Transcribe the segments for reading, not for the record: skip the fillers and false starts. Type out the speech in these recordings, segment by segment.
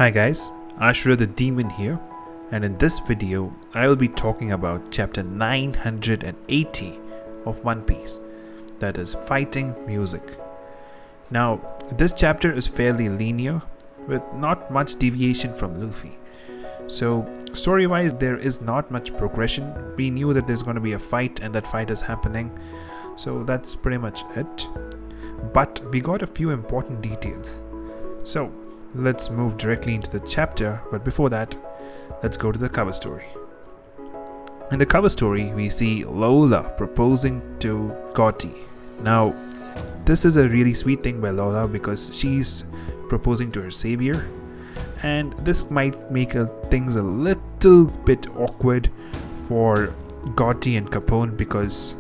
Hi guys, Ashura the Demon here, and in this video I will be talking about chapter 980 of One Piece, that is Fighting Music. Now, this chapter is fairly linear with not much deviation from Luffy. So story wise there is not much progression. We knew that there's going to be a fight and that fight is happening, so that's pretty much it. But we got a few important details. So let's move directly into the chapter, but before that, let's go to the cover story. In the cover story, we see Lola proposing to Gotti. Now, this is a really sweet thing by Lola because she's proposing to her savior, and this might make things a little bit awkward for Gotti and Capone because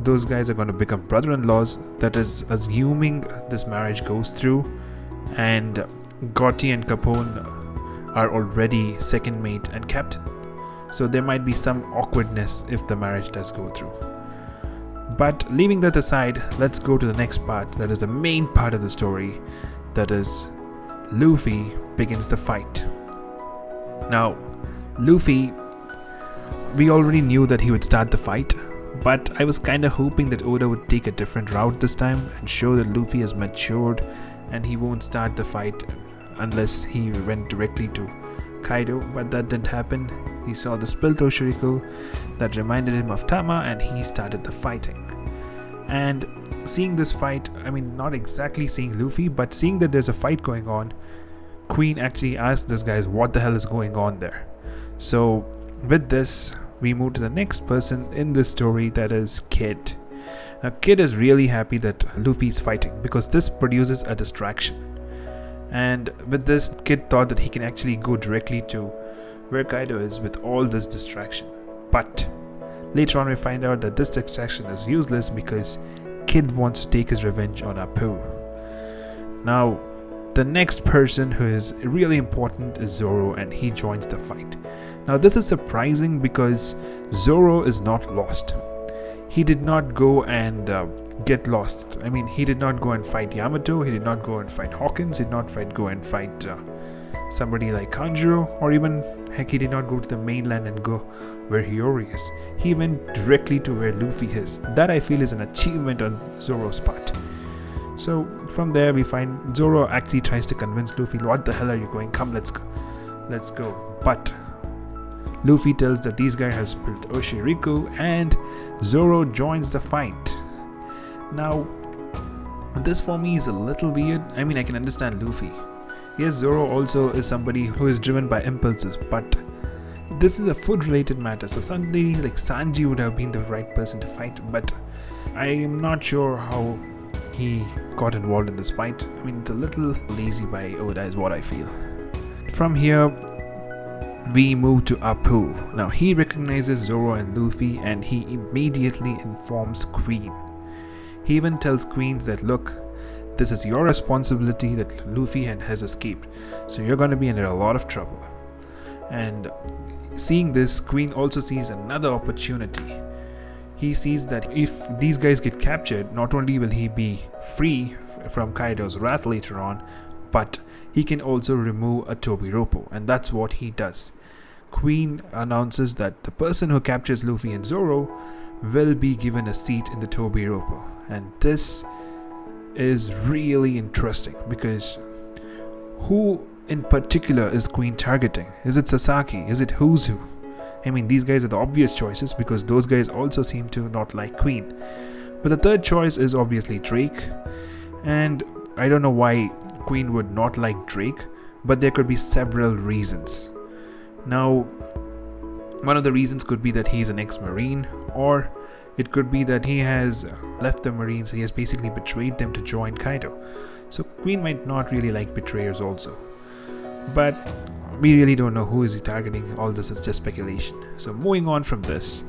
those guys are going to become brother-in-laws. That is assuming this marriage goes through, and Gotti and Capone are already second mate and captain, so there might be some awkwardness if the marriage does go through. But leaving that aside, let's go to the next part, that is the main part of the story, that is Luffy begins the fight. Now, Luffy, we already knew that he would start the fight, but I was kinda hoping that Oda would take a different route this time and show that Luffy has matured and he won't start the fight unless he went directly to Kaido, but that didn't happen. He saw the spilled Oshiriko that reminded him of Tama and he started the fighting. And seeing this fight, I mean not exactly seeing Luffy, but seeing that there's a fight going on, Queen actually asked this guys what the hell is going on there. So with this, we move to the next person in this story, that is Kid. Now Kid is really happy that Luffy's fighting because this produces a distraction. And with this, Kid thought that he can actually go directly to where Kaido is with all this distraction. But later on we find out that this distraction is useless because Kid wants to take his revenge on Apoo. Now, the next person who is really important is Zoro, and he joins the fight. Now this is surprising because Zoro is not lost. He did not go and get lost. I mean, he did not go and fight Yamato, he did not go and fight Hawkins, he did not go and fight somebody like Kanjuro, or even heck, he did not go to the mainland and go where Hiyori is. He went directly to where Luffy is. That I feel is an achievement on Zoro's part. So from there we find Zoro actually tries to convince Luffy, what the hell are you going, come let's go. But Luffy tells that these guys have spilled Oshiriko and Zoro joins the fight. Now, this for me is a little weird. I mean, I can understand Luffy. Yes, Zoro also is somebody who is driven by impulses, but this is a food related matter, so suddenly like Sanji would have been the right person to fight, but I am not sure how he got involved in this fight. I mean, it's a little lazy by Oda is what I feel. From here, we move to Apoo. Now he recognizes Zoro and Luffy and he immediately informs Queen. He even tells Queen that look, this is your responsibility that Luffy has escaped, so you're going to be in a lot of trouble. And seeing this, Queen also sees another opportunity. He sees that if these guys get captured, not only will he be free from Kaido's wrath later on, but he can also remove a Tobiroppo, and that's what he does. Queen announces that the person who captures Luffy and Zoro will be given a seat in the Tobiroppo, and this is really interesting because who in particular is Queen targeting? Is it Sasaki? Is it Huzu? I mean, these guys are the obvious choices because those guys also seem to not like Queen. But the third choice is obviously Drake, and I don't know why Queen would not like Drake, but there could be several reasons. Now, one of the reasons could be that he's an ex-Marine, or it could be that he has left the Marines, he has basically betrayed them to join Kaido. So Queen might not really like betrayers also. But we really don't know who is he targeting, all this is just speculation. So moving on from this,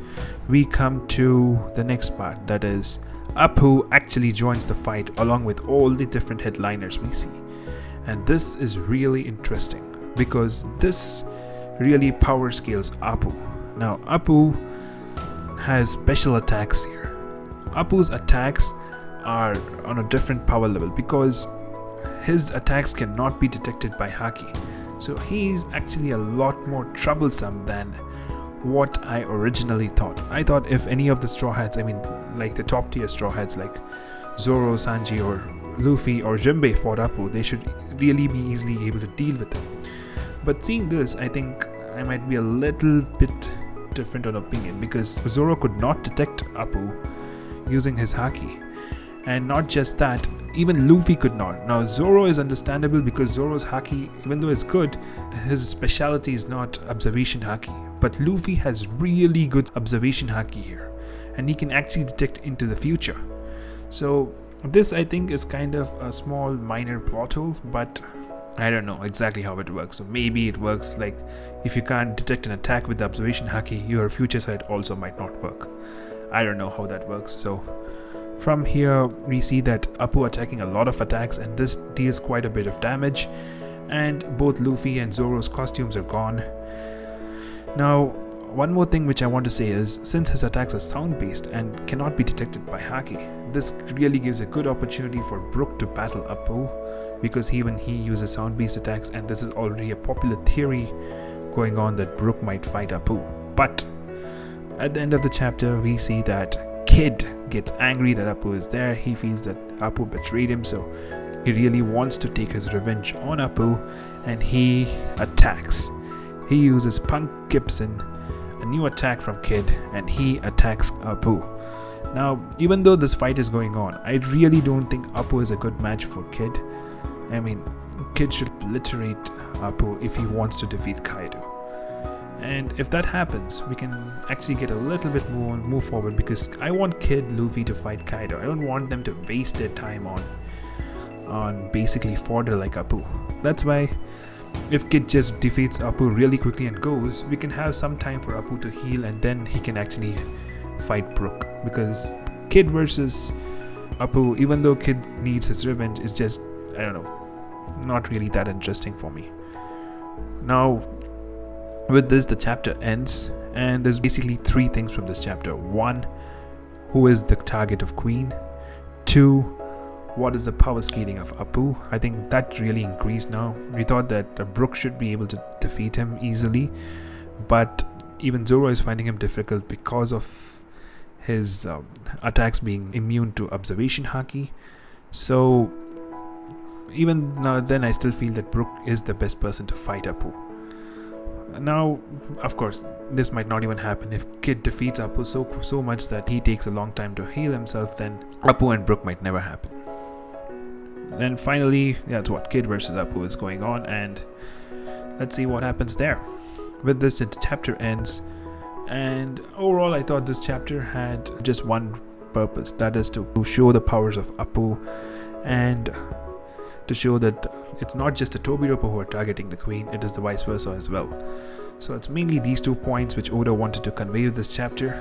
we come to the next part, that is Apoo actually joins the fight along with all the different headliners we see. And this is really interesting because this really power scales Apoo. Now Apoo has special attacks here. Apoo's attacks are on a different power level because his attacks cannot be detected by Haki. So he's actually a lot more troublesome than what I originally thought. I thought if any of the Straw Hats, I mean like the top tier Straw Hats like Zoro, Sanji or Luffy or Jinbei fought Apoo, they should really be easily able to deal with him. But seeing this, I think I might be a little bit different on opinion, because Zoro could not detect Apoo using his haki. And not just that, even Luffy could not. Now Zoro is understandable because Zoro's haki, even though it's good, his specialty is not observation haki. But Luffy has really good observation haki here, and he can actually detect into the future. So this, I think, is kind of a small minor plot hole, but I don't know exactly how it works. So maybe it works like if you can't detect an attack with the observation haki, your future sight also might not work. I don't know how that works. So from here we see that Apoo attacking a lot of attacks, and this deals quite a bit of damage, and both Luffy and Zoro's costumes are gone. Now one more thing which I want to say is, since his attacks are sound based and cannot be detected by haki, this really gives a good opportunity for Brook to battle Apoo, because even he uses sound based attacks, and this is already a popular theory going on that Brook might fight Apoo. But at the end of the chapter we see that Kid gets angry that Apoo is there. He feels that Apoo betrayed him, so he really wants to take his revenge on Apoo, and he attacks. He uses Punk Gibson, a new attack from Kid, and he attacks Apoo. Now even though this fight is going on, I really don't think Apoo is a good match for Kid. I mean, Kid should obliterate Apoo if he wants to defeat Kaido. And if that happens, we can actually get a little bit more move forward, because I want Kid Luffy to fight Kaido. I don't want them to waste their time on basically fodder like Apoo. That's why if Kid just defeats Apoo really quickly and goes, we can have some time for Apoo to heal, and then he can actually fight Brook. Because Kid versus Apoo, even though Kid needs his revenge, is just, I don't know, not really that interesting for me. Now with this, the chapter ends, and there's basically three things from this chapter. 1, who is the target of Queen? 2, what is the power scaling of Apoo? I think that really increased now. We thought that Brook should be able to defeat him easily, but even Zoro is finding him difficult because of his attacks being immune to observation haki. So even now then, I still feel that Brook is the best person to fight Apoo. Now, of course, this might not even happen. If Kid defeats Apoo so much that he takes a long time to heal himself, then Apoo and Brook might never happen. Then finally, that's what Kid versus Apoo is going on, and let's see what happens there. With this, the chapter ends, and overall I thought this chapter had just one purpose, that is to show the powers of Apoo, and to show that it's not just the Tobiroppo who are targeting the Queen, it is the vice versa as well. So it's mainly these 2 points which Oda wanted to convey with this chapter,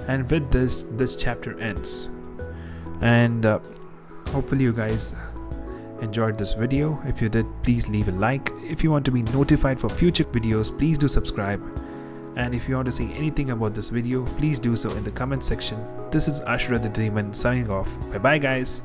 and with this chapter ends. And hopefully you guys enjoyed this video. If you did, please leave a like. If you want to be notified for future videos, please do subscribe. And if you want to say anything about this video, please do so in the comment section. This is Ashura the Demon signing off. Bye bye guys.